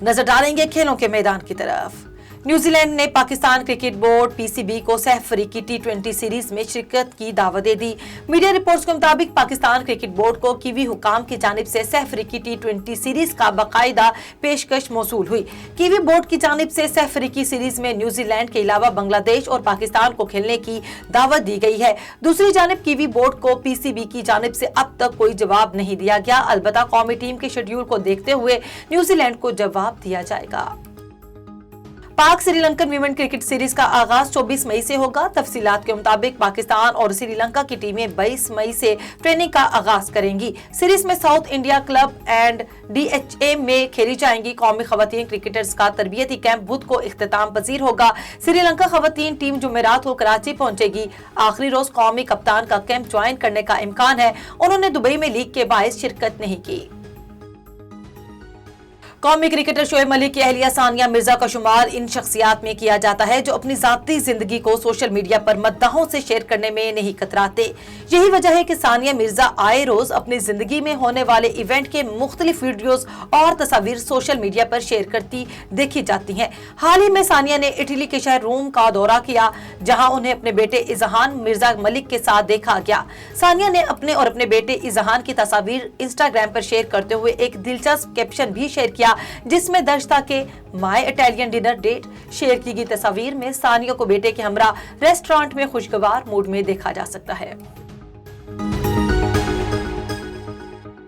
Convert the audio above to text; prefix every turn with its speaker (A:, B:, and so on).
A: नजर डालेंगे खेलों के मैदान की तरफ। न्यूजीलैंड ने पाकिस्तान क्रिकेट बोर्ड पीसीबी को सह अफ्रीकी टी20 सीरीज में शिरकत की दावत दे दी। मीडिया रिपोर्ट्स के मुताबिक पाकिस्तान क्रिकेट बोर्ड को कीवी हुकाम की जानिब से सह अफ्रीकी टी20 सीरीज का बाकायदा पेशकश मौसूल हुई। कीवी बोर्ड की जानिब से सह अफ्रीकी सीरीज में न्यूजीलैंड के अलावा बांग्लादेश और पाकिस्तान को खेलने की दावत दी गई है। दूसरी जानिब कीवी बोर्ड को पीसीबी की जानिब से अब तक कोई जवाब नहीं दिया गया। अलबत्ता कौमी टीम के शेड्यूल को देखते हुए न्यूजीलैंड को जवाब दिया जाएगा। पाक श्रीलंकन वीमेन क्रिकेट सीरीज का आगाज 24 मई से होगा। तफसीलात के मुताबिक पाकिस्तान और श्रीलंका की टीमें 22 मई से ट्रेनिंग का आगाज करेंगी। सीरीज में south India club and DHA में खेली जाएंगी। कौमी खवातीन क्रिकेटर्स का तरबियती कैंप बुध को इख्तिताम पजीर होगा। श्रीलंका खवातीन टीम जुमेरात को कराची पहुंचेगी। आखिरी रोज कौमी कप्तान का कैंप ज्वाइन करने का इम्कान है। उन्होंने दुबई में लीग के बायस शिरकत नहीं की। कौमी क्रिकेटर शोएब मलिक की अहलिया सानिया मिर्जा का शुमार इन शख्सियात में किया जाता है जो अपनी जाती जिंदगी को सोशल मीडिया पर मद्दाहों से शेयर करने में नहीं कतराते। यही वजह है कि सानिया मिर्जा आए रोज अपनी जिंदगी में होने वाले इवेंट के मुख्तलिफ वीडियोस और तस्वीर सोशल मीडिया पर शेयर करती देखी जाती हैं। हाल ही में सानिया ने इटली के शहर रोम का दौरा किया, जहां उन्हें अपने बेटे इजहान मिर्जा मलिक के साथ देखा गया। सानिया ने अपने और अपने बेटे इजहान की तस्वीर इंस्टाग्राम पर शेयर करते हुए एक दिलचस्प कैप्शन भी शेयर किया, जिसमें दर्ज था कि my Italian dinner date. Share की गई तस्वीर में सानिया को बेटे के हमरा रेस्टोरेंट में खुशगवार मूड में देखा जा सकता है।